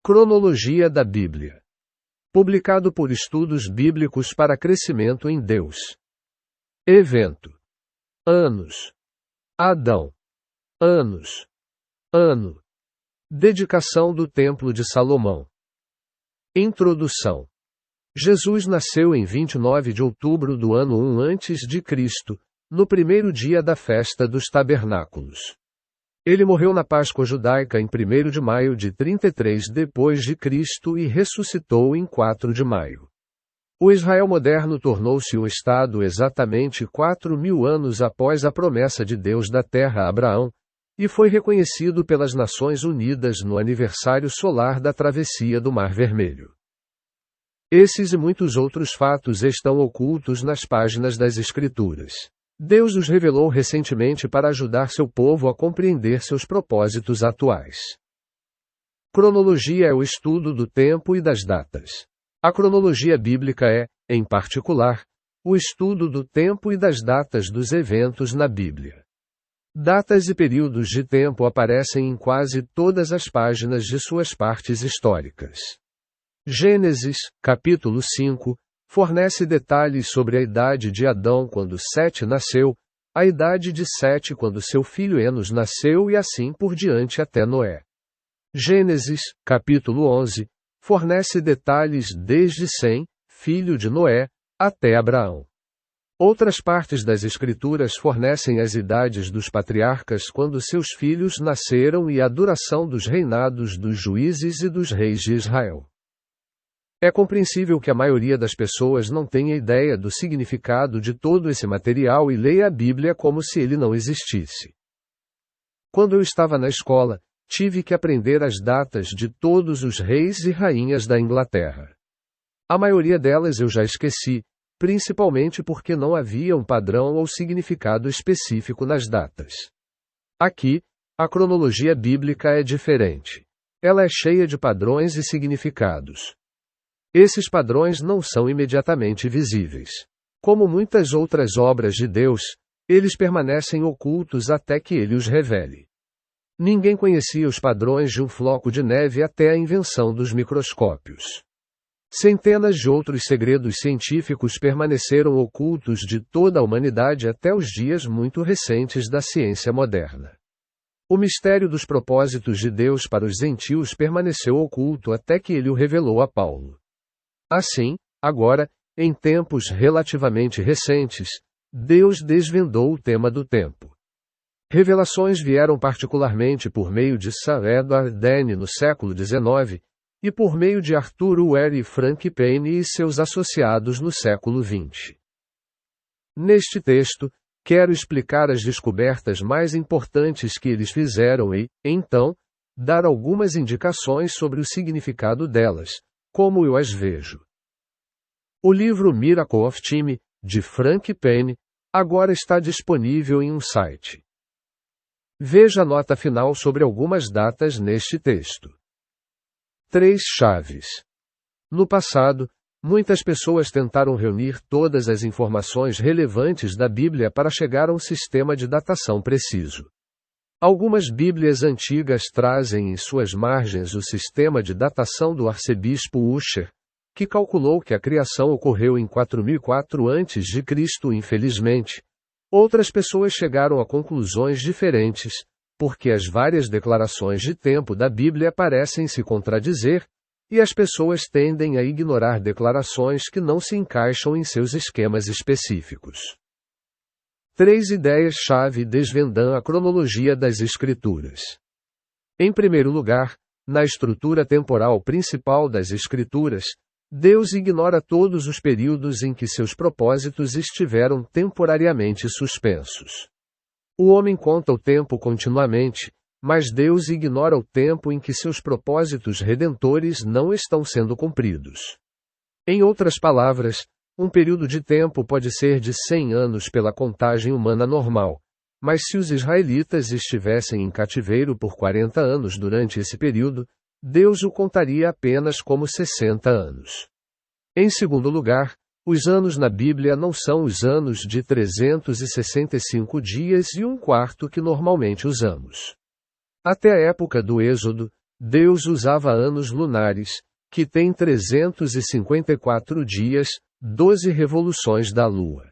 Cronologia da Bíblia. Publicado por Estudos Bíblicos para Crescimento em Deus. Evento. Anos. Adão. Anos. Ano. Dedicação do Templo de Salomão. Introdução. Jesus nasceu em 29 de outubro do ano 1 a.C., no primeiro dia da festa dos tabernáculos. Ele morreu na Páscoa judaica em 1º de maio de 33 d.C. e ressuscitou em 4 de maio. O Israel moderno tornou-se um Estado exatamente 4.000 anos após a promessa de Deus da terra a Abraão, e foi reconhecido pelas Nações Unidas no aniversário solar da travessia do Mar Vermelho. Esses e muitos outros fatos estão ocultos nas páginas das Escrituras. Deus os revelou recentemente para ajudar seu povo a compreender seus propósitos atuais. Cronologia é o estudo do tempo e das datas. A cronologia bíblica é, em particular, o estudo do tempo e das datas dos eventos na Bíblia. Datas e períodos de tempo aparecem em quase todas as páginas de suas partes históricas. Gênesis, capítulo 5, fornece detalhes sobre a idade de Adão quando Sete nasceu, a idade de Sete quando seu filho Enos nasceu e assim por diante até Noé. Gênesis, capítulo 11, fornece detalhes desde Sem, filho de Noé, até Abraão. Outras partes das Escrituras fornecem as idades dos patriarcas quando seus filhos nasceram e a duração dos reinados dos juízes e dos reis de Israel. É compreensível que a maioria das pessoas não tenha ideia do significado de todo esse material e leia a Bíblia como se ele não existisse. Quando eu estava na escola, tive que aprender as datas de todos os reis e rainhas da Inglaterra. A maioria delas eu já esqueci, principalmente porque não havia um padrão ou significado específico nas datas. Aqui, a cronologia bíblica é diferente. Ela é cheia de padrões e significados. Esses padrões não são imediatamente visíveis. Como muitas outras obras de Deus, eles permanecem ocultos até que ele os revele. Ninguém conhecia os padrões de um floco de neve até a invenção dos microscópios. Centenas de outros segredos científicos permaneceram ocultos de toda a humanidade até os dias muito recentes da ciência moderna. O mistério dos propósitos de Deus para os gentios permaneceu oculto até que ele o revelou a Paulo. Assim, agora, em tempos relativamente recentes, Deus desvendou o tema do tempo. Revelações vieram particularmente por meio de Sir Edward Denne no século XIX, e por meio de Arthur Ware e Frank Payne e seus associados no século XX. Neste texto, quero explicar as descobertas mais importantes que eles fizeram e, então, dar algumas indicações sobre o significado delas, como eu as vejo. O livro Miracle of Time, de Frank Payne, agora está disponível em um site. Veja a nota final sobre algumas datas neste texto. 3 chaves. No passado, muitas pessoas tentaram reunir todas as informações relevantes da Bíblia para chegar a um sistema de datação preciso. Algumas Bíblias antigas trazem em suas margens o sistema de datação do arcebispo Ussher, que calculou que a criação ocorreu em 4004 a.C. Infelizmente, outras pessoas chegaram a conclusões diferentes, porque as várias declarações de tempo da Bíblia parecem se contradizer, e as pessoas tendem a ignorar declarações que não se encaixam em seus esquemas específicos. 3 ideias-chave desvendam a cronologia das Escrituras. Em primeiro lugar, na estrutura temporal principal das Escrituras, Deus ignora todos os períodos em que seus propósitos estiveram temporariamente suspensos. O homem conta o tempo continuamente, mas Deus ignora o tempo em que seus propósitos redentores não estão sendo cumpridos. Em outras palavras, um período de tempo pode ser de 100 anos pela contagem humana normal, mas se os israelitas estivessem em cativeiro por 40 anos durante esse período, Deus o contaria apenas como 60 anos. Em segundo lugar, os anos na Bíblia não são os anos de 365 dias e um quarto que normalmente usamos. Até a época do Êxodo, Deus usava anos lunares, que têm 354 dias, 12 revoluções da Lua.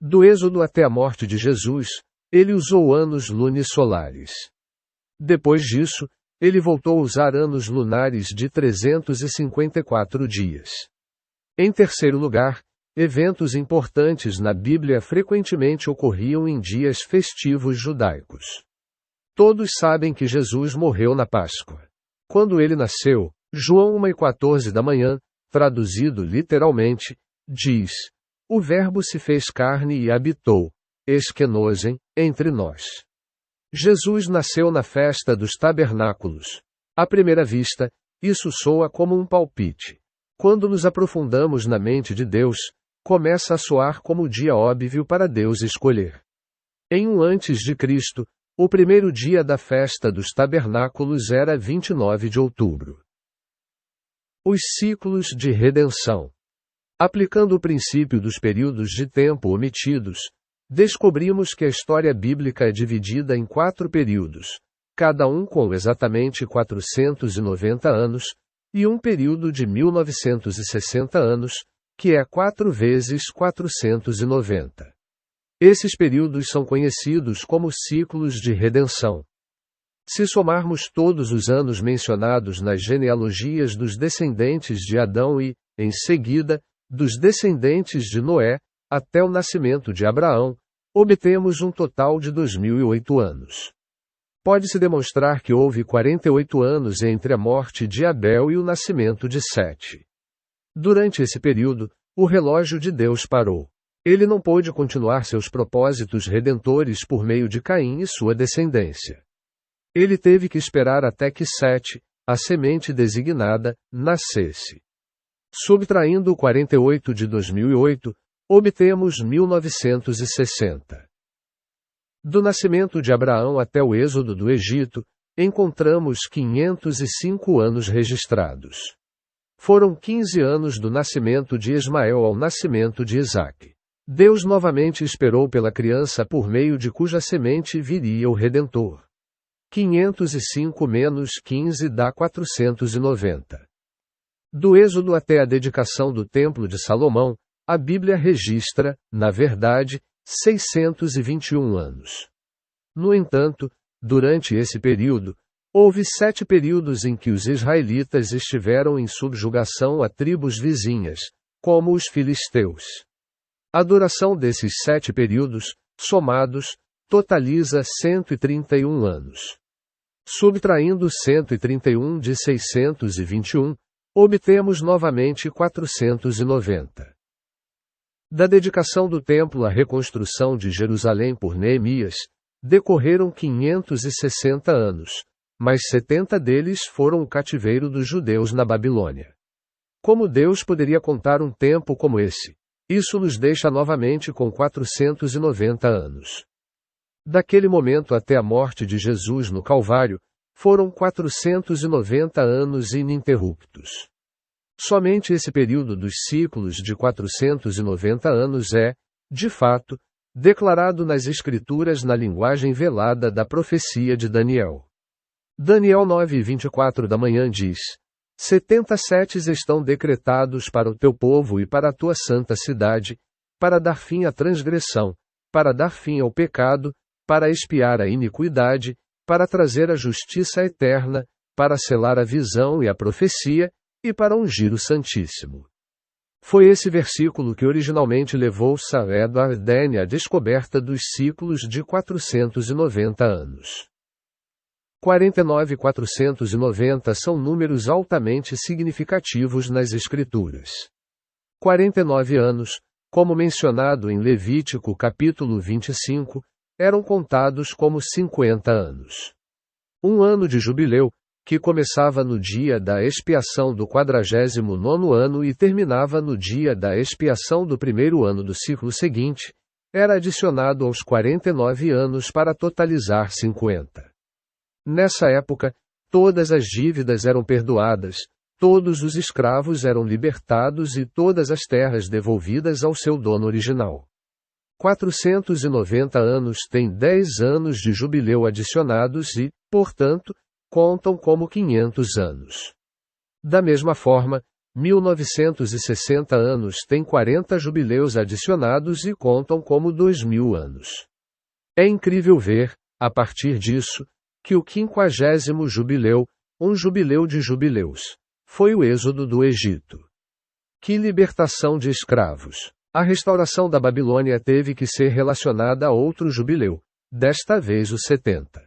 Do Êxodo até a morte de Jesus, ele usou anos lunisolares. Depois disso, ele voltou a usar anos lunares de 354 dias. Em terceiro lugar, eventos importantes na Bíblia frequentemente ocorriam em dias festivos judaicos. Todos sabem que Jesus morreu na Páscoa. Quando ele nasceu, João 1:14 da manhã, traduzido literalmente, diz: "O Verbo se fez carne e habitou, esquenosen, entre nós." Jesus nasceu na festa dos tabernáculos. À primeira vista, isso soa como um palpite. Quando nos aprofundamos na mente de Deus, começa a soar como o dia óbvio para Deus escolher. Em um antes de Cristo, o primeiro dia da festa dos tabernáculos era 29 de outubro. Os ciclos de redenção. Aplicando o princípio dos períodos de tempo omitidos, descobrimos que a história bíblica é dividida em 4 períodos, cada um com exatamente 490 anos, e um período de 1960 anos, que é 4 vezes 490. Esses períodos são conhecidos como ciclos de redenção. Se somarmos todos os anos mencionados nas genealogias dos descendentes de Adão e, em seguida, dos descendentes de Noé, até o nascimento de Abraão, obtemos um total de 2008 anos. Pode-se demonstrar que houve 48 anos entre a morte de Abel e o nascimento de Sete. Durante esse período, o relógio de Deus parou. Ele não pôde continuar seus propósitos redentores por meio de Caim e sua descendência. Ele teve que esperar até que Sete, a semente designada, nascesse. Subtraindo 48 de 2008, obtemos 1960. Do nascimento de Abraão até o êxodo do Egito, encontramos 505 anos registrados. Foram 15 anos do nascimento de Ismael ao nascimento de Isaque. Deus novamente esperou pela criança por meio de cuja semente viria o Redentor. 505 menos 15 dá 490. Do êxodo até a dedicação do Templo de Salomão, a Bíblia registra, na verdade, 621 anos. No entanto, durante esse período, houve 7 períodos em que os israelitas estiveram em subjugação a tribos vizinhas, como os filisteus. A duração desses 7 períodos, somados, totaliza 131 anos. Subtraindo 131 de 621, obtemos novamente 490. Da dedicação do templo à reconstrução de Jerusalém por Neemias, decorreram 560 anos, mas 70 deles foram o cativeiro dos judeus na Babilônia. Como Deus poderia contar um tempo como esse? Isso nos deixa novamente com 490 anos. Daquele momento até a morte de Jesus no Calvário, foram 490 anos ininterruptos. Somente esse período dos ciclos de 490 anos é, de fato, declarado nas Escrituras na linguagem velada da profecia de Daniel. Daniel 9:24 da manhã diz: 70 setes estão decretados para o teu povo e para a tua santa cidade, para dar fim à transgressão, para dar fim ao pecado, para expiar a iniquidade, para trazer a justiça eterna, para selar a visão e a profecia, e para ungir o Santíssimo. Foi esse versículo que originalmente levou Sir Edward Dene à descoberta dos ciclos de 490 anos. 49 e 490 são números altamente significativos nas Escrituras. 49 anos, como mencionado em Levítico capítulo 25, eram contados como 50 anos. Um ano de jubileu, que começava no dia da expiação do 49º ano e terminava no dia da expiação do primeiro ano do ciclo seguinte, era adicionado aos 49 anos para totalizar 50. Nessa época, todas as dívidas eram perdoadas, todos os escravos eram libertados e todas as terras devolvidas ao seu dono original. 490 anos têm 10 anos de jubileu adicionados e, portanto, contam como 500 anos. Da mesma forma, 1960 anos tem 40 jubileus adicionados e contam como 2000 anos. É incrível ver, a partir disso, que o 50º jubileu, um jubileu de jubileus, foi o êxodo do Egito. Que libertação de escravos! A restauração da Babilônia teve que ser relacionada a outro jubileu, desta vez o 70.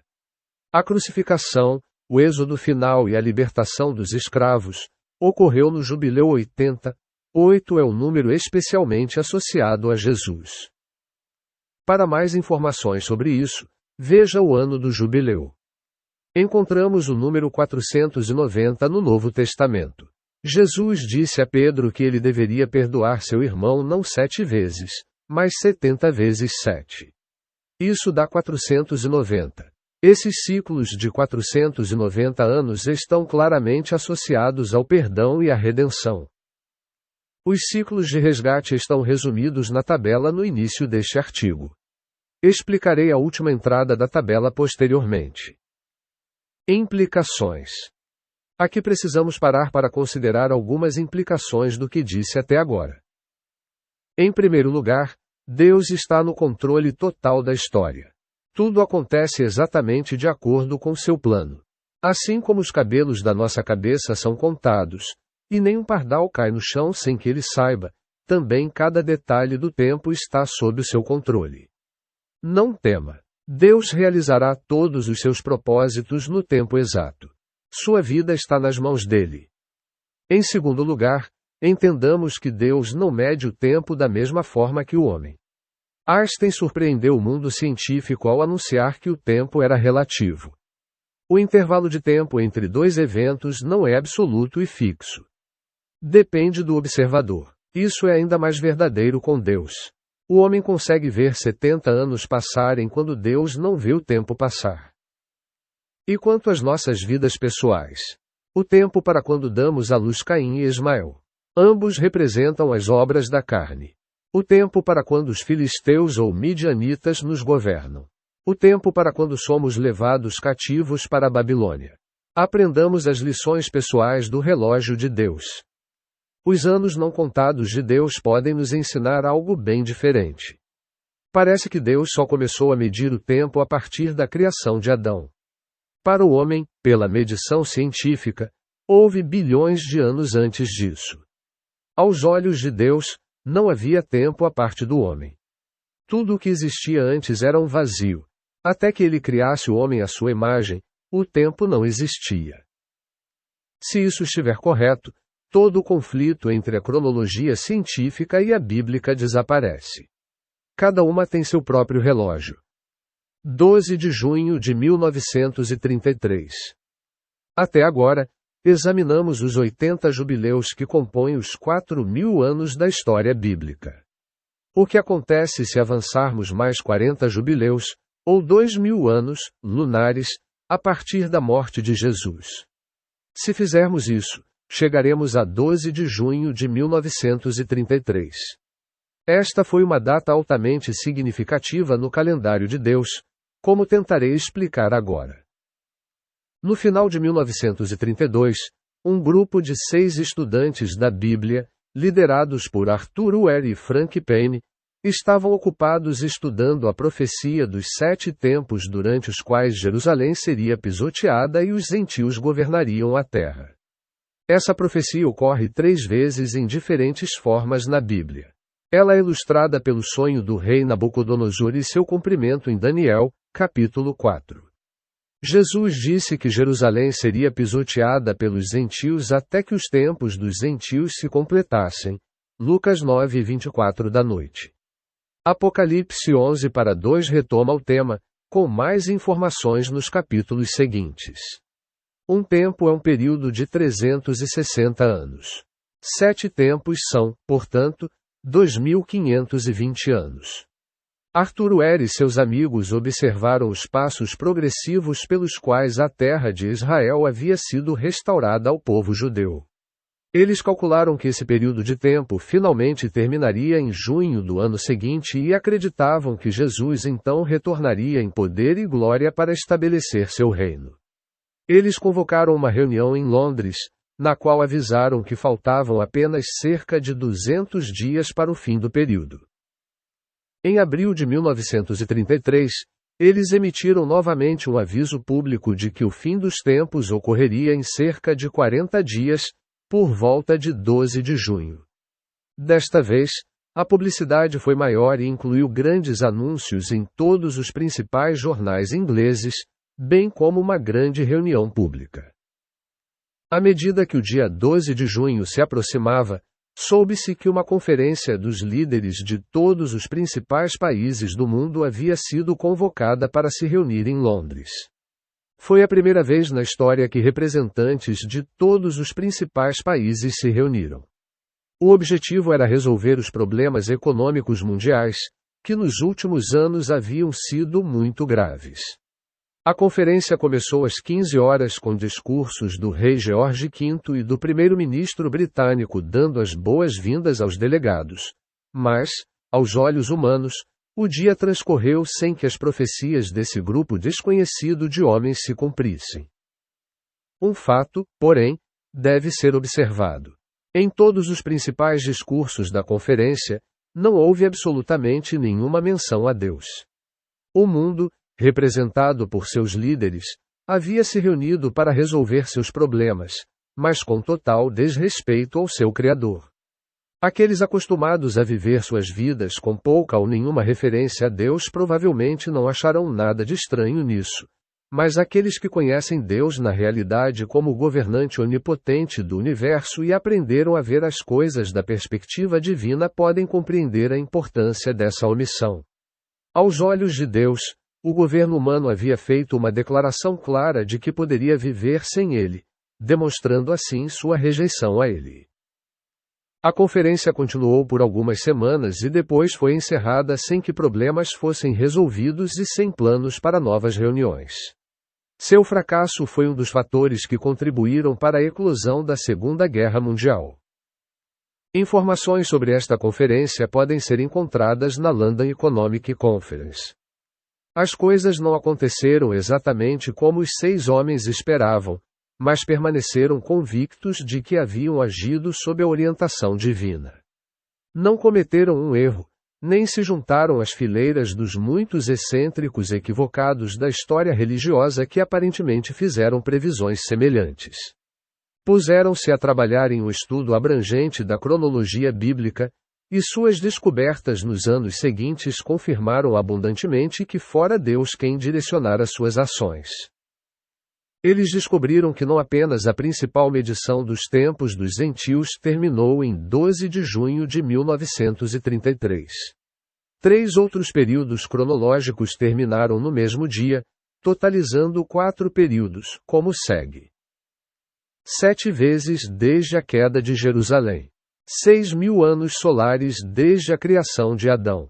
A crucificação, o êxodo final e a libertação dos escravos ocorreu no jubileu 80. 8 é o número especialmente associado a Jesus. Para mais informações sobre isso, veja o ano do jubileu. Encontramos o número 490 no Novo Testamento. Jesus disse a Pedro que ele deveria perdoar seu irmão não 7 vezes, mas 70 vezes 7. Isso dá 490. Esses ciclos de 490 anos estão claramente associados ao perdão e à redenção. Os ciclos de resgate estão resumidos na tabela no início deste artigo. Explicarei a última entrada da tabela posteriormente. Implicações. Aqui precisamos parar para considerar algumas implicações do que disse até agora. Em primeiro lugar, Deus está no controle total da história. Tudo acontece exatamente de acordo com seu plano. Assim como os cabelos da nossa cabeça são contados, e nem um pardal cai no chão sem que ele saiba, também cada detalhe do tempo está sob o seu controle. Não tema. Deus realizará todos os seus propósitos no tempo exato. Sua vida está nas mãos dele. Em segundo lugar, entendamos que Deus não mede o tempo da mesma forma que o homem. Einstein surpreendeu o mundo científico ao anunciar que o tempo era relativo. O intervalo de tempo entre dois eventos não é absoluto e fixo. Depende do observador. Isso é ainda mais verdadeiro com Deus. O homem consegue ver 70 anos passarem quando Deus não vê o tempo passar. E quanto às nossas vidas pessoais? O tempo para quando damos à luz Caim e Ismael. Ambos representam as obras da carne. O tempo para quando os filisteus ou midianitas nos governam. O tempo para quando somos levados cativos para a Babilônia. Aprendamos as lições pessoais do relógio de Deus. Os anos não contados de Deus podem nos ensinar algo bem diferente. Parece que Deus só começou a medir o tempo a partir da criação de Adão. Para o homem, pela medição científica, houve bilhões de anos antes disso. Aos olhos de Deus, não havia tempo à parte do homem. Tudo o que existia antes era um vazio. Até que ele criasse o homem à sua imagem, o tempo não existia. Se isso estiver correto, todo o conflito entre a cronologia científica e a bíblica desaparece. Cada uma tem seu próprio relógio. 12 de junho de 1933. Até agora, examinamos os 80 jubileus que compõem os 4.000 anos da história bíblica. O que acontece se avançarmos mais 40 jubileus, ou 2.000 anos, lunares, a partir da morte de Jesus? Se fizermos isso, chegaremos a 12 de junho de 1933. Esta foi uma data altamente significativa no calendário de Deus, como tentarei explicar agora. No final de 1932, um grupo de 6 estudantes da Bíblia, liderados por Arthur Ware e Frank Payne, estavam ocupados estudando a profecia dos 7 tempos durante os quais Jerusalém seria pisoteada e os gentios governariam a terra. Essa profecia ocorre 3 vezes em diferentes formas na Bíblia. Ela é ilustrada pelo sonho do rei Nabucodonosor e seu cumprimento em Daniel, capítulo 4. Jesus disse que Jerusalém seria pisoteada pelos gentios até que os tempos dos gentios se completassem. Lucas 9:24 da noite. Apocalipse 11:2 retoma o tema, com mais informações nos capítulos seguintes. Um tempo é um período de 360 anos. 7 tempos são, portanto, 2.520 anos. Arthur Ware e seus amigos observaram os passos progressivos pelos quais a terra de Israel havia sido restaurada ao povo judeu. Eles calcularam que esse período de tempo finalmente terminaria em junho do ano seguinte e acreditavam que Jesus então retornaria em poder e glória para estabelecer seu reino. Eles convocaram uma reunião em Londres, na qual avisaram que faltavam apenas cerca de 200 dias para o fim do período. Em abril de 1933, eles emitiram novamente um aviso público de que o fim dos tempos ocorreria em cerca de 40 dias, por volta de 12 de junho. Desta vez, a publicidade foi maior e incluiu grandes anúncios em todos os principais jornais ingleses, bem como uma grande reunião pública. À medida que o dia 12 de junho se aproximava, soube-se que uma conferência dos líderes de todos os principais países do mundo havia sido convocada para se reunir em Londres. Foi a primeira vez na história que representantes de todos os principais países se reuniram. O objetivo era resolver os problemas econômicos mundiais, que nos últimos anos haviam sido muito graves. A conferência começou às 15 horas com discursos do rei George V e do primeiro-ministro britânico dando as boas-vindas aos delegados. Mas, aos olhos humanos, o dia transcorreu sem que as profecias desse grupo desconhecido de homens se cumprissem. Um fato, porém, deve ser observado. Em todos os principais discursos da conferência, não houve absolutamente nenhuma menção a Deus. O mundo, representado por seus líderes, havia se reunido para resolver seus problemas, mas com total desrespeito ao seu Criador. Aqueles acostumados a viver suas vidas com pouca ou nenhuma referência a Deus provavelmente não acharão nada de estranho nisso, mas aqueles que conhecem Deus na realidade como governante onipotente do universo e aprenderam a ver as coisas da perspectiva divina podem compreender a importância dessa omissão. Aos olhos de Deus, o governo humano havia feito uma declaração clara de que poderia viver sem ele, demonstrando assim sua rejeição a ele. A conferência continuou por algumas semanas e depois foi encerrada sem que problemas fossem resolvidos e sem planos para novas reuniões. Seu fracasso foi um dos fatores que contribuíram para a eclosão da Segunda Guerra Mundial. Informações sobre esta conferência podem ser encontradas na London Economic Conference. As coisas não aconteceram exatamente como os 6 homens esperavam, mas permaneceram convictos de que haviam agido sob a orientação divina. Não cometeram um erro, nem se juntaram às fileiras dos muitos excêntricos equivocados da história religiosa que aparentemente fizeram previsões semelhantes. Puseram-se a trabalhar em um estudo abrangente da cronologia bíblica, e suas descobertas nos anos seguintes confirmaram abundantemente que fora Deus quem direcionara suas ações. Eles descobriram que não apenas a principal medição dos tempos dos gentios terminou em 12 de junho de 1933. 3 outros períodos cronológicos terminaram no mesmo dia, totalizando 4 períodos, como segue. 7 vezes desde a queda de Jerusalém. 6.000 anos solares desde a criação de Adão.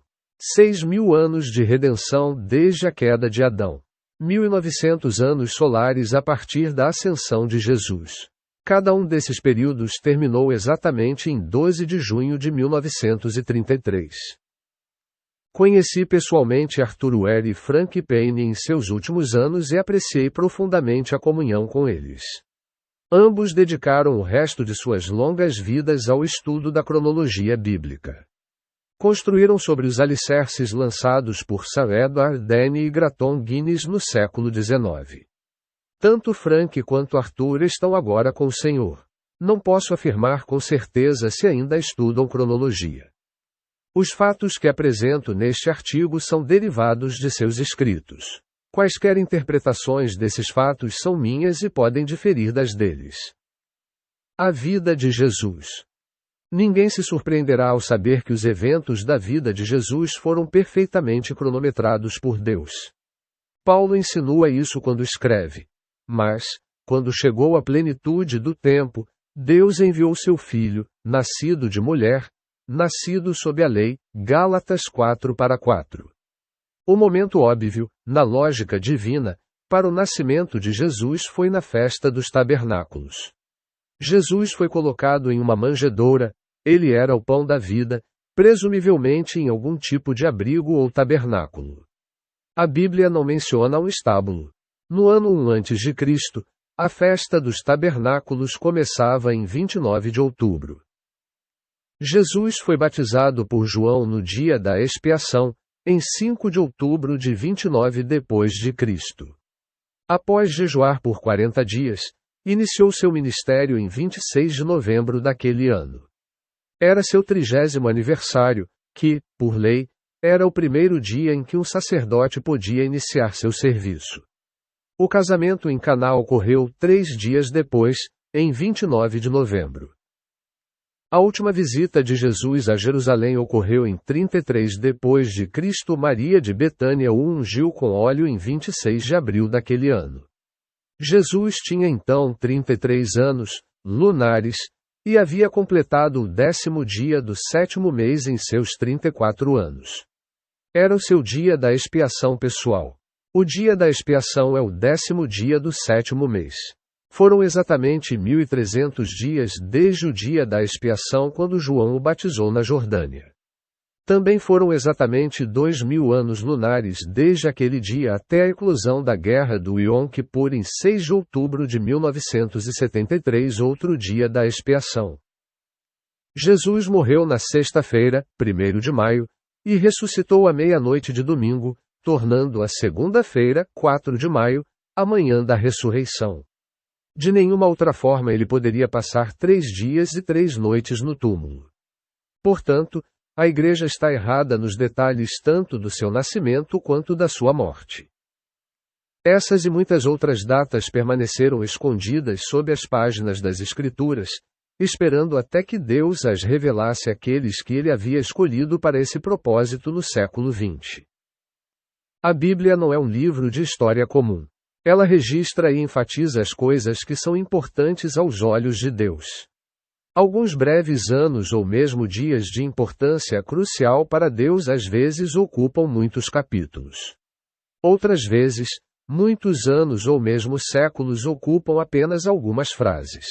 6.000 anos de redenção desde a queda de Adão. 1.900 anos solares a partir da ascensão de Jesus. Cada um desses períodos terminou exatamente em 12 de junho de 1933. Conheci pessoalmente Arthur Ware e Frank Payne em seus últimos anos e apreciei profundamente a comunhão com eles. Ambos dedicaram o resto de suas longas vidas ao estudo da cronologia bíblica. Construíram sobre os alicerces lançados por Sir Edward Denny e Gratton Guinness no século XIX. Tanto Frank quanto Arthur estão agora com o Senhor. Não posso afirmar com certeza se ainda estudam cronologia. Os fatos que apresento neste artigo são derivados de seus escritos. Quaisquer interpretações desses fatos são minhas e podem diferir das deles. A vida de Jesus. Ninguém se surpreenderá ao saber que os eventos da vida de Jesus foram perfeitamente cronometrados por Deus. Paulo insinua isso quando escreve: Mas, quando chegou a plenitude do tempo, Deus enviou seu Filho, nascido de mulher, nascido sob a lei, Gálatas 4:4. O momento óbvio, na lógica divina, para o nascimento de Jesus foi na festa dos tabernáculos. Jesus foi colocado em uma manjedoura, ele era o pão da vida, presumivelmente em algum tipo de abrigo ou tabernáculo. A Bíblia não menciona um estábulo. No ano 1 a.C., A festa dos tabernáculos começava em 29 de outubro. Jesus foi batizado por João no dia da expiação, em 5 de outubro de 29 depois de Cristo. Após jejuar por 40 dias, iniciou seu ministério em 26 de novembro daquele ano. Era seu 30º aniversário, que, por lei, era o primeiro dia em que um sacerdote podia iniciar seu serviço. O casamento em Caná ocorreu 3 dias depois, em 29 de novembro. A última visita de Jesus a Jerusalém ocorreu em 33 depois de Cristo. Maria de Betânia o ungiu com óleo em 26 de abril daquele ano. Jesus tinha então 33 anos, lunares, e havia completado o 10º dia do 7º mês em seus 34 anos. Era o seu dia da expiação pessoal. O dia da expiação é o 10º dia do 7º mês. Foram exatamente 1.300 dias desde o dia da expiação quando João o batizou na Jordânia. Também foram exatamente 2.000 anos lunares desde aquele dia até a eclosão da Guerra do Yom Kippur em 6 de outubro de 1973, outro dia da expiação. Jesus morreu na sexta-feira, 1º de maio, e ressuscitou à meia-noite de domingo, tornando a segunda-feira, 4 de maio, a manhã da ressurreição. De nenhuma outra forma ele poderia passar 3 dias e 3 noites no túmulo. Portanto, a Igreja está errada nos detalhes tanto do seu nascimento quanto da sua morte. Essas e muitas outras datas permaneceram escondidas sob as páginas das Escrituras, esperando até que Deus as revelasse àqueles que ele havia escolhido para esse propósito no século XX. A Bíblia não é um livro de história comum. Ela registra e enfatiza as coisas que são importantes aos olhos de Deus. Alguns breves anos ou mesmo dias de importância crucial para Deus às vezes ocupam muitos capítulos. Outras vezes, muitos anos ou mesmo séculos ocupam apenas algumas frases.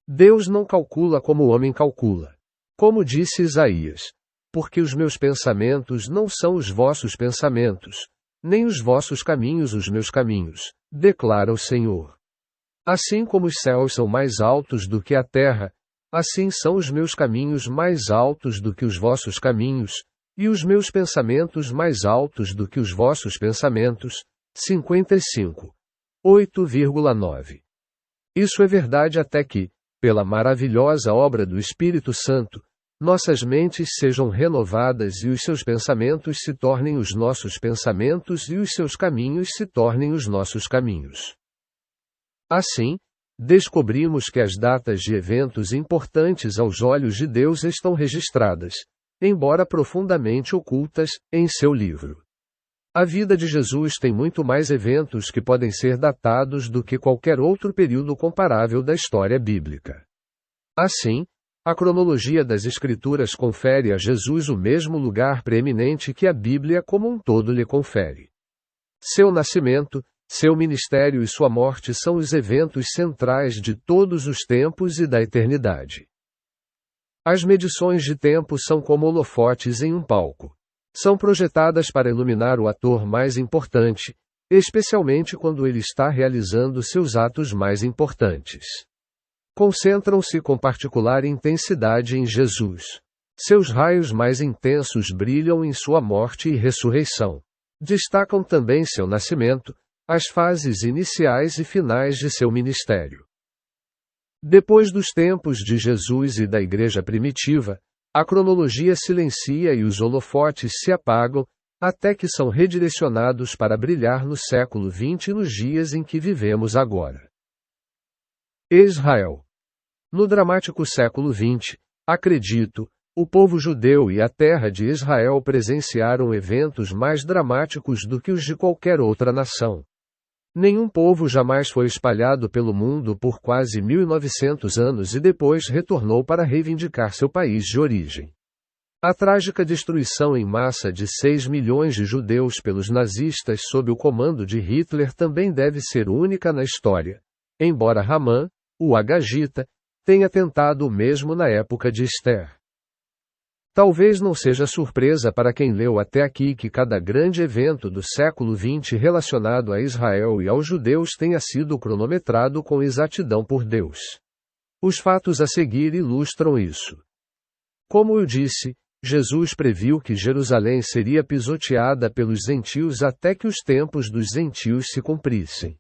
Deus não calcula como o homem calcula. Como disse Isaías, porque os meus pensamentos não são os vossos pensamentos, nem os vossos caminhos os meus caminhos, declara o Senhor. Assim como os céus são mais altos do que a terra, assim são os meus caminhos mais altos do que os vossos caminhos, e os meus pensamentos mais altos do que os vossos pensamentos. 55. 8,9. Isso é verdade até que, pela maravilhosa obra do Espírito Santo, nossas mentes sejam renovadas e os seus pensamentos se tornem os nossos pensamentos e os seus caminhos se tornem os nossos caminhos. Assim, descobrimos que as datas de eventos importantes aos olhos de Deus estão registradas, embora profundamente ocultas, em seu livro. A vida de Jesus tem muito mais eventos que podem ser datados do que qualquer outro período comparável da história bíblica. Assim, a cronologia das Escrituras confere a Jesus o mesmo lugar preeminente que a Bíblia como um todo lhe confere. Seu nascimento, seu ministério e sua morte são os eventos centrais de todos os tempos e da eternidade. As medições de tempo são como holofotes em um palco. São projetadas para iluminar o ator mais importante, especialmente quando ele está realizando seus atos mais importantes. Concentram-se com particular intensidade em Jesus. Seus raios mais intensos brilham em sua morte e ressurreição. Destacam também seu nascimento, as fases iniciais e finais de seu ministério. Depois dos tempos de Jesus e da Igreja primitiva, a cronologia silencia e os holofotes se apagam, até que são redirecionados para brilhar no século XX e nos dias em que vivemos agora. Israel. No dramático século XX, acredito, o povo judeu e a terra de Israel presenciaram eventos mais dramáticos do que os de qualquer outra nação. Nenhum povo jamais foi espalhado pelo mundo por quase 1900 anos e depois retornou para reivindicar seu país de origem. A trágica destruição em massa de 6 milhões de judeus pelos nazistas sob o comando de Hitler também deve ser única na história, embora Haman, o Agagita, tenha tentado o mesmo na época de Esther. Talvez não seja surpresa para quem leu até aqui que cada grande evento do século XX relacionado a Israel e aos judeus tenha sido cronometrado com exatidão por Deus. Os fatos a seguir ilustram isso. Como eu disse, Jesus previu que Jerusalém seria pisoteada pelos gentios até que os tempos dos gentios se cumprissem.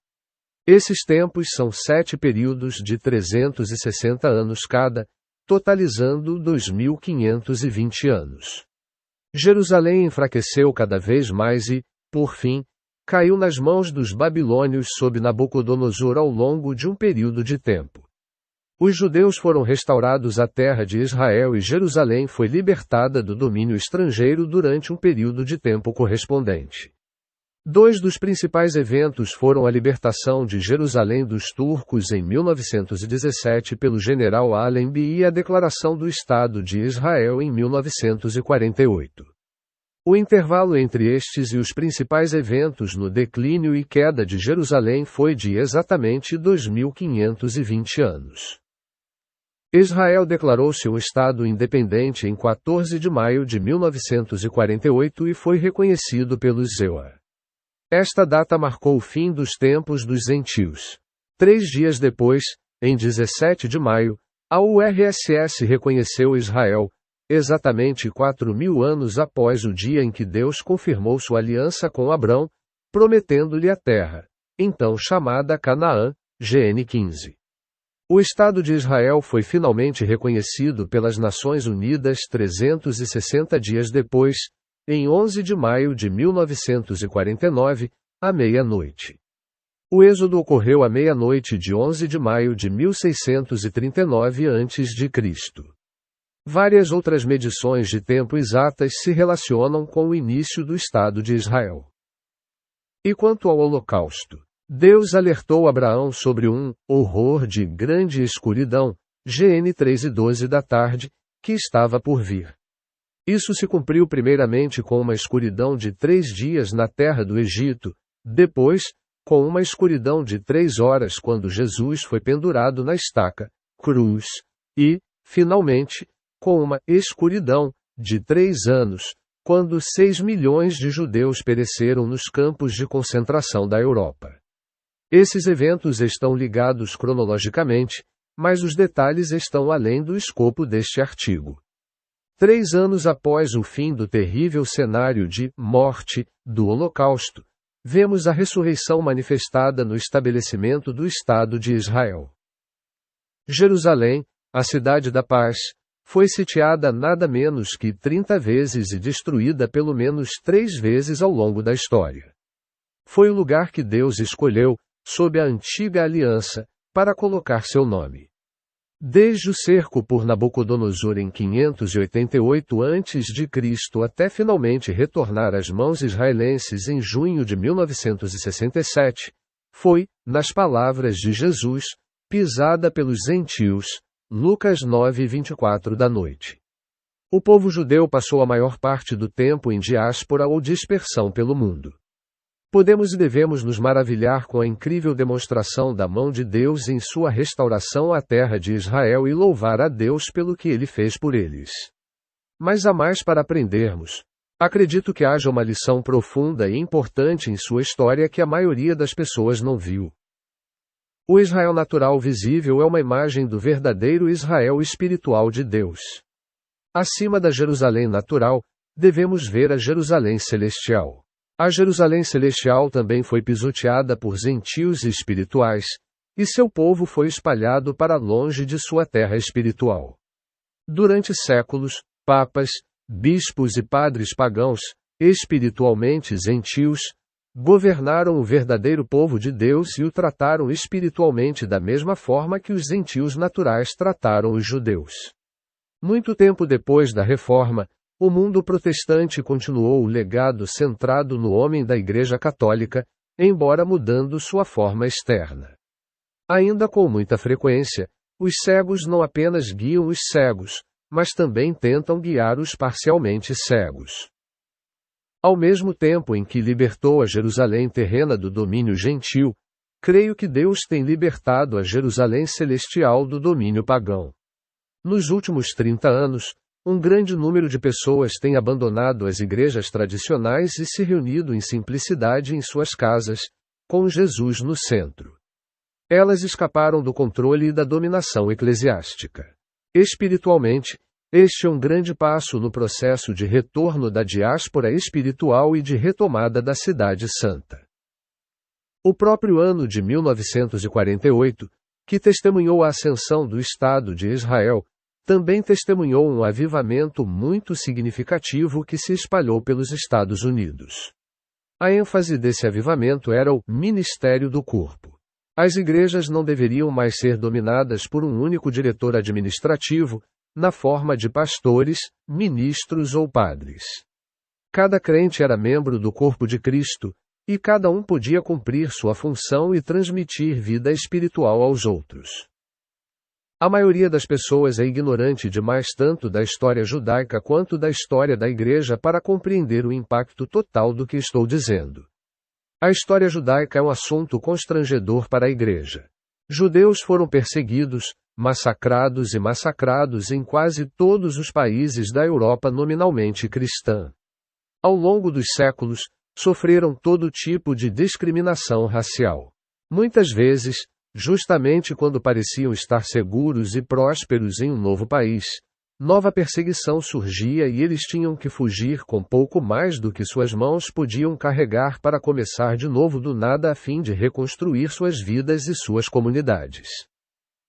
Esses tempos são 7 períodos de 360 anos cada, totalizando 2.520 anos. Jerusalém enfraqueceu cada vez mais e, por fim, caiu nas mãos dos babilônios sob Nabucodonosor ao longo de um período de tempo. Os judeus foram restaurados à terra de Israel e Jerusalém foi libertada do domínio estrangeiro durante um período de tempo correspondente. 2 dos principais eventos foram a libertação de Jerusalém dos turcos em 1917 pelo general Allenby e a declaração do Estado de Israel em 1948. O intervalo entre estes e os principais eventos no declínio e queda de Jerusalém foi de exatamente 2.520 anos. Israel declarou-se um Estado independente em 14 de maio de 1948 e foi reconhecido pelos ZEUA. Esta data marcou o fim dos tempos dos gentios. 3 dias depois, em 17 de maio, a URSS reconheceu Israel, exatamente 4.000 anos após o dia em que Deus confirmou sua aliança com Abrão, prometendo-lhe a terra, então chamada Canaã, GN 15. O Estado de Israel foi finalmente reconhecido pelas Nações Unidas 360 dias depois, em 11 de maio de 1949, à meia-noite. O êxodo ocorreu à meia-noite de 11 de maio de 1639 a.C. Várias outras medições de tempo exatas se relacionam com o início do Estado de Israel. E quanto ao Holocausto, Deus alertou Abraão sobre um horror de grande escuridão, GN 3:12 da tarde, que estava por vir. Isso se cumpriu primeiramente com uma escuridão de 3 dias na terra do Egito, depois, com uma escuridão de 3 horas quando Jesus foi pendurado na estaca, cruz, e, finalmente, com uma escuridão de 3 anos, quando 6 milhões de judeus pereceram nos campos de concentração da Europa. Esses eventos estão ligados cronologicamente, mas os detalhes estão além do escopo deste artigo. 3 anos após o fim do terrível cenário de morte do Holocausto, vemos a ressurreição manifestada no estabelecimento do Estado de Israel. Jerusalém, a cidade da paz, foi sitiada nada menos que 30 vezes e destruída pelo menos 3 vezes ao longo da história. Foi o lugar que Deus escolheu, sob a antiga aliança, para colocar seu nome. Desde o cerco por Nabucodonosor em 588 a.C. até finalmente retornar às mãos israelenses em junho de 1967, foi, nas palavras de Jesus, pisada pelos gentios, Lucas 9:24 da noite. O povo judeu passou a maior parte do tempo em diáspora ou dispersão pelo mundo. Podemos e devemos nos maravilhar com a incrível demonstração da mão de Deus em sua restauração à terra de Israel e louvar a Deus pelo que ele fez por eles. Mas há mais para aprendermos. Acredito que haja uma lição profunda e importante em sua história que a maioria das pessoas não viu. O Israel natural visível é uma imagem do verdadeiro Israel espiritual de Deus. Acima da Jerusalém natural, devemos ver a Jerusalém celestial. A Jerusalém celestial também foi pisoteada por gentios espirituais, e seu povo foi espalhado para longe de sua terra espiritual. Durante séculos, papas, bispos e padres pagãos, espiritualmente gentios, governaram o verdadeiro povo de Deus e o trataram espiritualmente da mesma forma que os gentios naturais trataram os judeus. Muito tempo depois da Reforma, o mundo protestante continuou o legado centrado no homem da Igreja Católica, embora mudando sua forma externa. Ainda com muita frequência, os cegos não apenas guiam os cegos, mas também tentam guiar os parcialmente cegos. Ao mesmo tempo em que libertou a Jerusalém terrena do domínio gentil, creio que Deus tem libertado a Jerusalém celestial do domínio pagão. Nos últimos 30 anos, Um grande número de pessoas tem abandonado as igrejas tradicionais e se reunido em simplicidade em suas casas, com Jesus no centro. Elas escaparam do controle e da dominação eclesiástica. Espiritualmente, este é um grande passo no processo de retorno da diáspora espiritual e de retomada da Cidade Santa. O próprio ano de 1948, que testemunhou a ascensão do Estado de Israel, também testemunhou um avivamento muito significativo que se espalhou pelos Estados Unidos. A ênfase desse avivamento era o ministério do corpo. As igrejas não deveriam mais ser dominadas por um único diretor administrativo, na forma de pastores, ministros ou padres. Cada crente era membro do corpo de Cristo, e cada um podia cumprir sua função e transmitir vida espiritual aos outros. A maioria das pessoas é ignorante demais tanto da história judaica quanto da história da igreja para compreender o impacto total do que estou dizendo. A história judaica é um assunto constrangedor para a igreja. Judeus foram perseguidos, massacrados e massacrados em quase todos os países da Europa nominalmente cristã. Ao longo dos séculos, sofreram todo tipo de discriminação racial. Muitas vezes, justamente quando pareciam estar seguros e prósperos em um novo país, nova perseguição surgia e eles tinham que fugir com pouco mais do que suas mãos podiam carregar para começar de novo do nada a fim de reconstruir suas vidas e suas comunidades.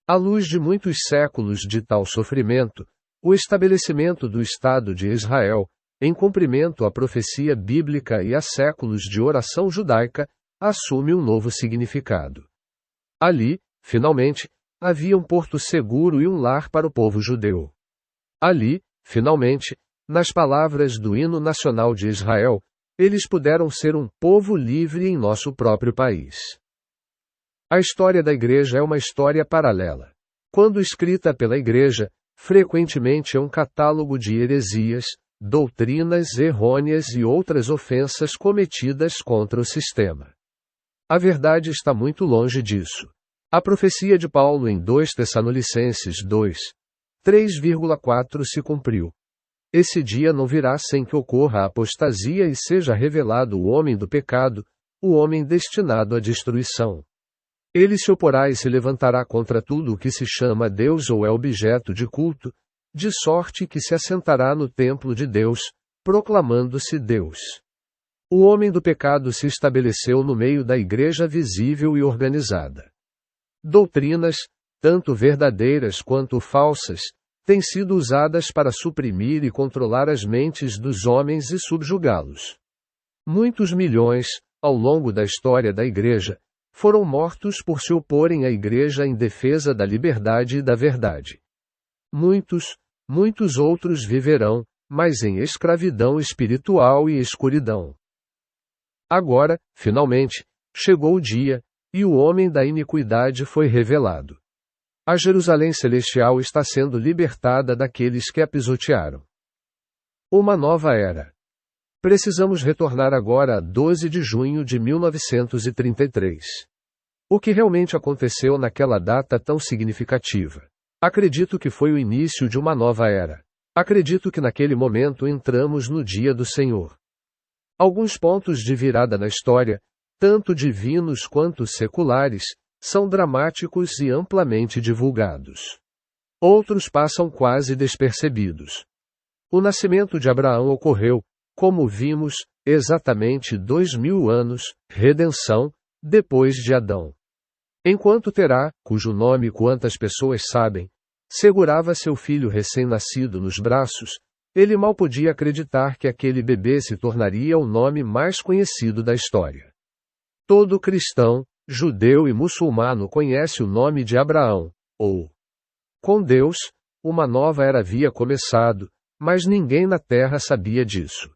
À luz de muitos séculos de tal sofrimento, o estabelecimento do Estado de Israel, em cumprimento à profecia bíblica e a séculos de oração judaica, assume um novo significado. Ali, finalmente, havia um porto seguro e um lar para o povo judeu. Ali, finalmente, nas palavras do hino nacional de Israel, eles puderam ser um povo livre em nosso próprio país. A história da igreja é uma história paralela. Quando escrita pela igreja, frequentemente é um catálogo de heresias, doutrinas errôneas e outras ofensas cometidas contra o sistema. A verdade está muito longe disso. A profecia de Paulo em 2 Tessalonicenses 2, 3,4 se cumpriu. Esse dia não virá sem que ocorra a apostasia e seja revelado o homem do pecado, o homem destinado à destruição. Ele se oporá e se levantará contra tudo o que se chama Deus ou é objeto de culto, de sorte que se assentará no templo de Deus, proclamando-se Deus. O homem do pecado se estabeleceu no meio da igreja visível e organizada. Doutrinas, tanto verdadeiras quanto falsas, têm sido usadas para suprimir e controlar as mentes dos homens e subjugá-los. Muitos milhões, ao longo da história da igreja, foram mortos por se oporem à igreja em defesa da liberdade e da verdade. Muitos outros viverão, mas em escravidão espiritual e escuridão. Agora, finalmente, chegou o dia, e o homem da iniquidade foi revelado. A Jerusalém celestial está sendo libertada daqueles que a pisotearam. Uma nova era. Precisamos retornar agora a 12 de junho de 1933. O que realmente aconteceu naquela data tão significativa? Acredito que foi o início de uma nova era. Acredito que naquele momento entramos no dia do Senhor. Alguns pontos de virada na história, tanto divinos quanto seculares, são dramáticos e amplamente divulgados. Outros passam quase despercebidos. O nascimento de Abraão ocorreu, como vimos, exatamente 2000 anos, redenção, depois de Adão. Enquanto Terá, cujo nome quantas pessoas sabem, segurava seu filho recém-nascido nos braços, ele mal podia acreditar que aquele bebê se tornaria o nome mais conhecido da história. Todo cristão, judeu e muçulmano conhece o nome de Abraão, ou com Deus, uma nova era havia começado, mas ninguém na terra sabia disso.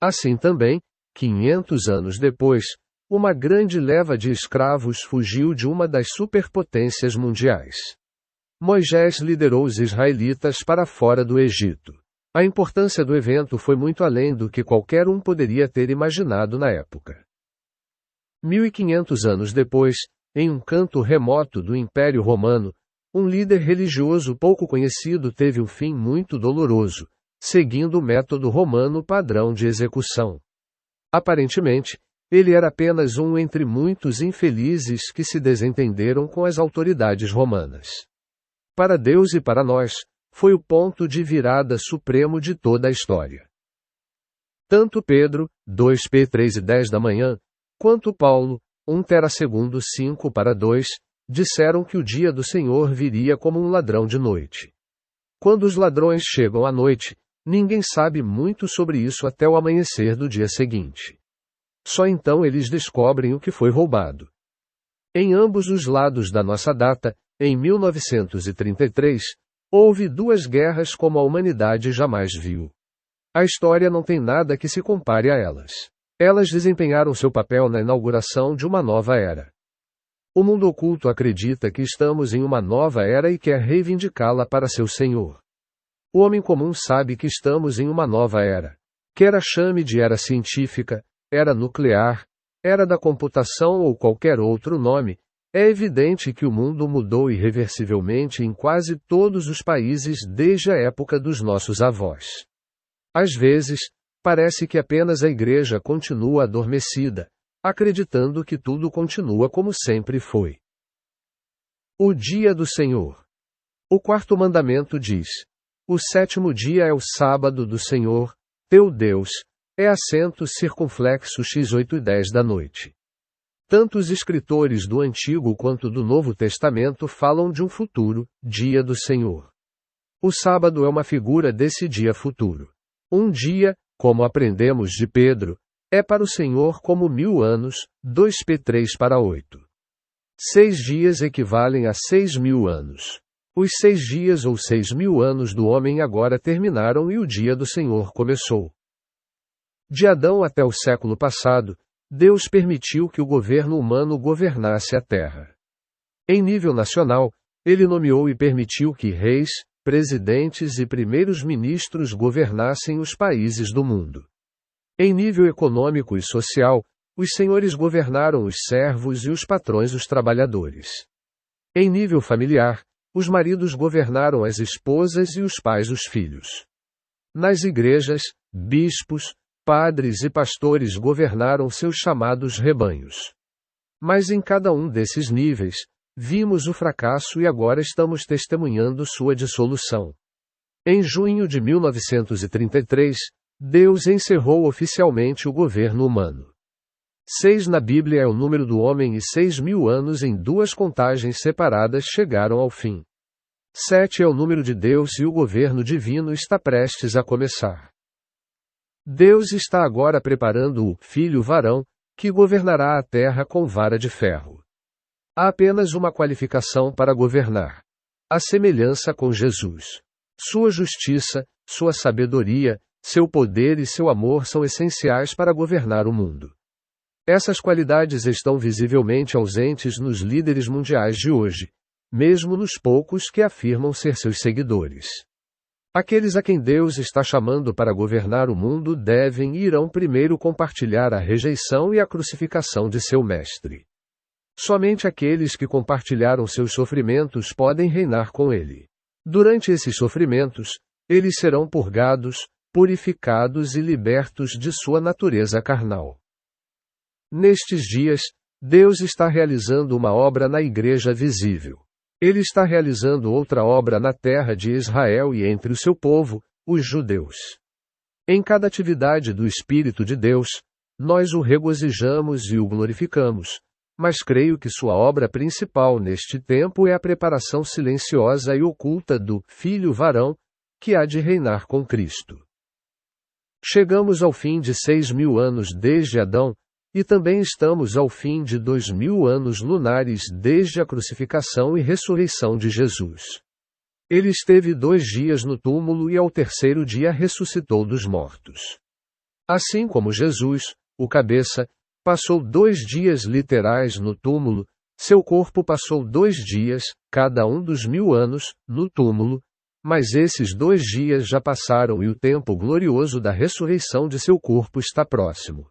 Assim também, 500 anos depois, uma grande leva de escravos fugiu de uma das superpotências mundiais. Moisés liderou os israelitas para fora do Egito. A importância do evento foi muito além do que qualquer um poderia ter imaginado na época. 1500 anos depois, em um canto remoto do Império Romano, Um líder religioso pouco conhecido teve um fim muito doloroso, seguindo o método romano padrão de execução. Aparentemente, ele era apenas um entre muitos infelizes que se desentenderam com as autoridades romanas. Para Deus e para nós, foi o ponto de virada supremo de toda a história. Tanto Pedro, 2 P 3:10 da manhã, quanto Paulo, 1 Teras 5:2, disseram que o dia do Senhor viria como um ladrão de noite. Quando os ladrões chegam à noite, ninguém sabe muito sobre isso até o amanhecer do dia seguinte. Só então eles descobrem o que foi roubado. Em ambos os lados da nossa data, em 1933, houve 2 guerras como a humanidade jamais viu. A história não tem nada que se compare a elas. Elas desempenharam seu papel na inauguração de uma nova era. O mundo oculto acredita que estamos em uma nova era e quer reivindicá-la para seu senhor. O homem comum sabe que estamos em uma nova era. Quer a chame de era científica, era nuclear, era da computação ou qualquer outro nome, é evidente que o mundo mudou irreversivelmente em quase todos os países desde a época dos nossos avós. Às vezes, parece que apenas a igreja continua adormecida, acreditando que tudo continua como sempre foi. O dia do Senhor. O 4º mandamento diz: o 7º dia é o sábado do Senhor, teu Deus, é acento circunflexo x8:10 da noite. Tanto os escritores do Antigo quanto do Novo Testamento falam de um futuro, dia do Senhor. O sábado é uma figura desse dia futuro. Um dia, como aprendemos de Pedro, é para o Senhor como 1000 anos, 2 P 3:8. 6 dias equivalem a 6.000 anos. Os 6 dias ou 6.000 anos do homem agora terminaram e o dia do Senhor começou. De Adão até o século passado, Deus permitiu que o governo humano governasse a terra. Em nível nacional, ele nomeou e permitiu que reis, presidentes e primeiros ministros governassem os países do mundo. Em nível econômico e social, os senhores governaram os servos e os patrões os trabalhadores. Em nível familiar, os maridos governaram as esposas e os pais os filhos. Nas igrejas, bispos, padres e pastores governaram seus chamados rebanhos. Mas em cada um desses níveis, vimos o fracasso e agora estamos testemunhando sua dissolução. Em junho de 1933, Deus encerrou oficialmente o governo humano. 6 na Bíblia é o número do homem e 6.000 anos em 2 contagens separadas chegaram ao fim. 7 é o número de Deus e o governo divino está prestes a começar. Deus está agora preparando o Filho varão, que governará a terra com vara de ferro. Há apenas uma qualificação para governar: a semelhança com Jesus. Sua justiça, sua sabedoria, seu poder e seu amor são essenciais para governar o mundo. Essas qualidades estão visivelmente ausentes nos líderes mundiais de hoje, mesmo nos poucos que afirmam ser seus seguidores. Aqueles a quem Deus está chamando para governar o mundo devem e irão primeiro compartilhar a rejeição e a crucificação de seu mestre. Somente aqueles que compartilharam seus sofrimentos podem reinar com ele. Durante esses sofrimentos, eles serão purgados, purificados e libertos de sua natureza carnal. Nestes dias, Deus está realizando uma obra na igreja visível. Ele está realizando outra obra na terra de Israel e entre o seu povo, os judeus. Em cada atividade do Espírito de Deus, nós o regozijamos e o glorificamos, mas creio que sua obra principal neste tempo é a preparação silenciosa e oculta do Filho varão, que há de reinar com Cristo. Chegamos ao fim de 6.000 anos desde Adão, e também estamos ao fim de 2.000 anos lunares desde a crucificação e ressurreição de Jesus. Ele esteve 2 dias no túmulo e ao 3º dia ressuscitou dos mortos. Assim como Jesus, o cabeça, passou 2 dias literais no túmulo, seu corpo passou 2 dias, cada um dos 1000 anos, no túmulo, mas esses 2 dias já passaram e o tempo glorioso da ressurreição de seu corpo está próximo.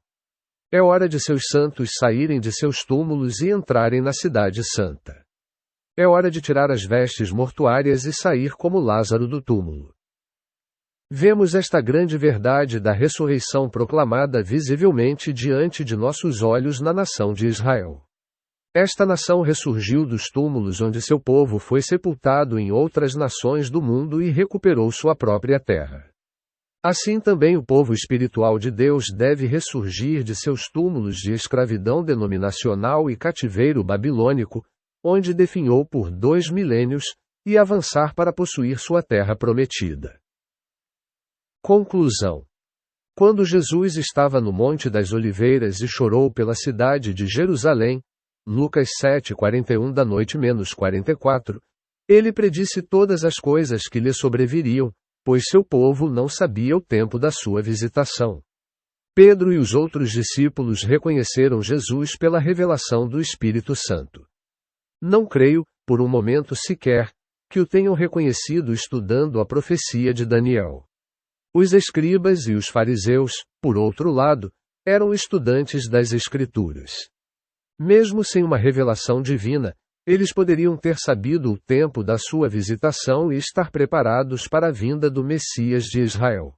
É hora de seus santos saírem de seus túmulos e entrarem na cidade santa. É hora de tirar as vestes mortuárias e sair como Lázaro do túmulo. Vemos esta grande verdade da ressurreição proclamada visivelmente diante de nossos olhos na nação de Israel. Esta nação ressurgiu dos túmulos onde seu povo foi sepultado em outras nações do mundo e recuperou sua própria terra. Assim também o povo espiritual de Deus deve ressurgir de seus túmulos de escravidão denominacional e cativeiro babilônico, onde definhou por 2 milênios, e avançar para possuir sua terra prometida. Conclusão. Quando Jesus estava no Monte das Oliveiras e chorou pela cidade de Jerusalém, Lucas 7:41 da noite menos 44, ele predisse todas as coisas que lhe sobreviriam, pois seu povo não sabia o tempo da sua visitação. Pedro e os outros discípulos reconheceram Jesus pela revelação do Espírito Santo. Não creio, por um momento sequer, que o tenham reconhecido estudando a profecia de Daniel. Os escribas e os fariseus, por outro lado, eram estudantes das Escrituras. Mesmo sem uma revelação divina, eles poderiam ter sabido o tempo da sua visitação e estar preparados para a vinda do Messias de Israel.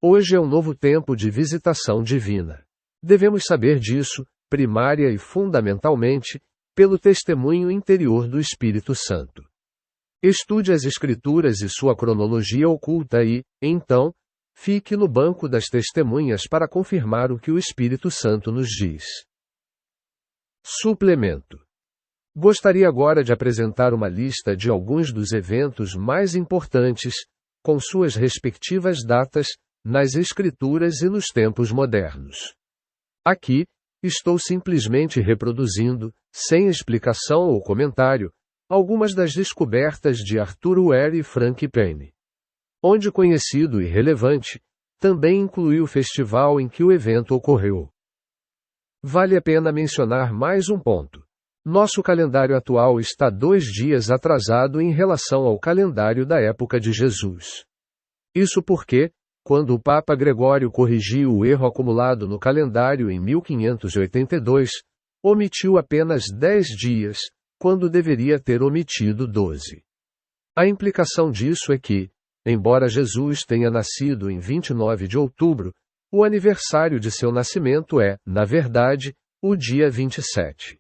Hoje é um novo tempo de visitação divina. Devemos saber disso, primária e fundamentalmente, pelo testemunho interior do Espírito Santo. Estude as Escrituras e sua cronologia oculta e, então, fique no banco das testemunhas para confirmar o que o Espírito Santo nos diz. Suplemento. Gostaria agora de apresentar uma lista de alguns dos eventos mais importantes, com suas respectivas datas, nas Escrituras e nos tempos modernos. Aqui, estou simplesmente reproduzindo, sem explicação ou comentário, algumas das descobertas de Arthur Ware e Frank Payne. Onde conhecido e relevante, também inclui o festival em que o evento ocorreu. Vale a pena mencionar mais um ponto. Nosso calendário atual está 2 dias atrasado em relação ao calendário da época de Jesus. Isso porque, quando o Papa Gregório corrigiu o erro acumulado no calendário em 1582, omitiu apenas 10 dias, quando deveria ter omitido 12. A implicação disso é que, embora Jesus tenha nascido em 29 de outubro, o aniversário de seu nascimento é, na verdade, o dia 27.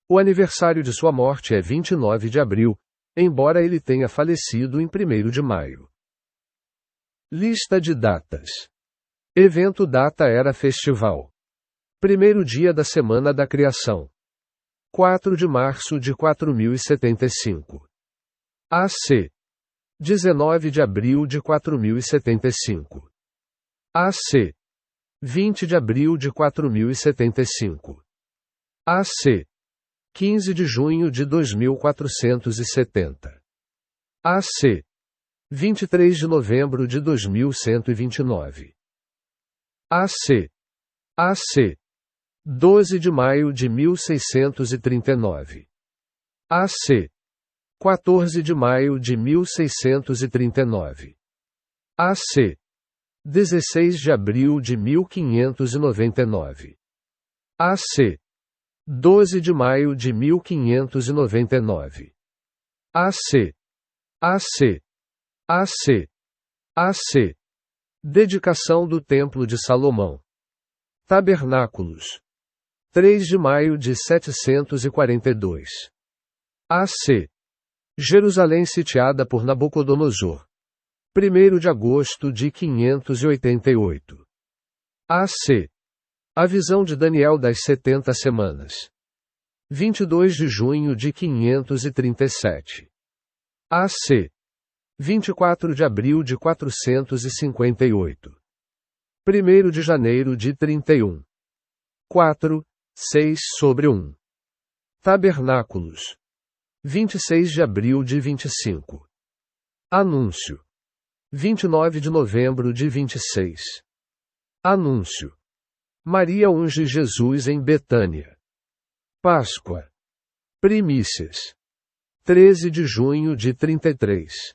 O aniversário de sua morte é 29 de abril, embora ele tenha falecido em 1º de maio. Lista de datas. Evento data era festival. 1º dia da Semana da Criação. 4 de março de 4075. AC. 19 de abril de 4075. AC. 20 de abril de 4075. AC. 15 de junho de 2470. AC. 23 de novembro de 2129. AC. AC. 12 de maio de 1639. AC. 14 de maio de 1639. AC. 16 de abril de 1599. AC. 12 de maio de 1599. AC. AC. AC. AC. Dedicação do Templo de Salomão. Tabernáculos. 3 de maio de 742. AC. Jerusalém sitiada por Nabucodonosor. 1º de agosto de 588. AC. A visão de Daniel das 70 semanas. 22 de junho de 537. AC. 24 de abril de 458. 1º de janeiro de 31. 4, 6/1. Tabernáculos. 26 de abril de 25. Anúncio. 29 de novembro de 26. Anúncio. Maria unge Jesus em Betânia. Páscoa. Primícias. 13 de junho de 33.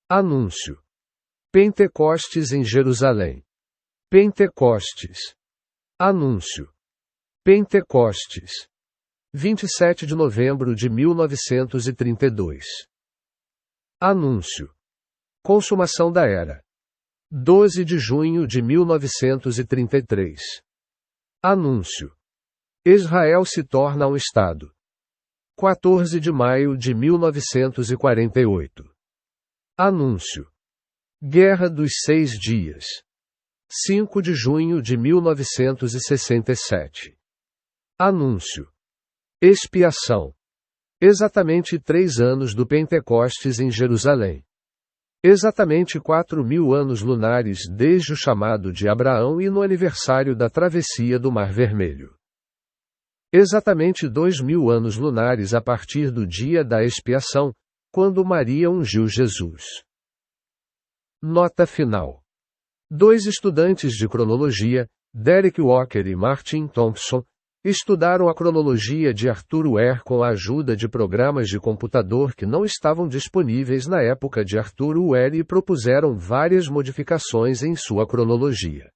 Anúncio. Pentecostes em Jerusalém. Pentecostes. Anúncio. Pentecostes. 27 de novembro de 1932. Anúncio. Consumação da Era. 12 de junho de 1933. Anúncio. Israel se torna um Estado. 14 de maio de 1948. Anúncio. Guerra dos 6 Dias. 5 de junho de 1967. Anúncio. Expiação. Exatamente 3 anos do Pentecostes em Jerusalém. Exatamente 4.000 anos lunares desde o chamado de Abraão e no aniversário da travessia do Mar Vermelho. Exatamente 2.000 anos lunares a partir do dia da expiação, quando Maria ungiu Jesus. Nota final. 2 estudantes de cronologia, Derek Walker e Martin Thompson, estudaram a cronologia de Arthur Ware com a ajuda de programas de computador que não estavam disponíveis na época de Arthur Ware e propuseram várias modificações em sua cronologia.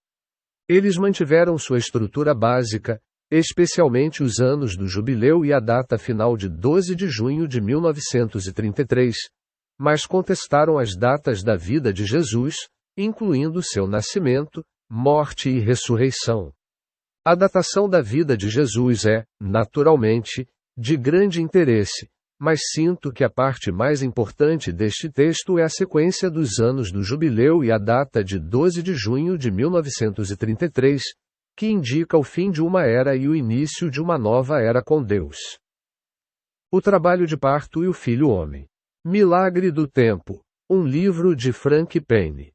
Eles mantiveram sua estrutura básica, especialmente os anos do jubileu e a data final de 12 de junho de 1933, mas contestaram as datas da vida de Jesus, incluindo seu nascimento, morte e ressurreição. A datação da vida de Jesus é, naturalmente, de grande interesse, mas sinto que a parte mais importante deste texto é a sequência dos anos do jubileu e a data de 12 de junho de 1933, que indica o fim de uma era e o início de uma nova era com Deus. O trabalho de parto e o filho homem. Milagre do Tempo. Um livro de Frank Payne.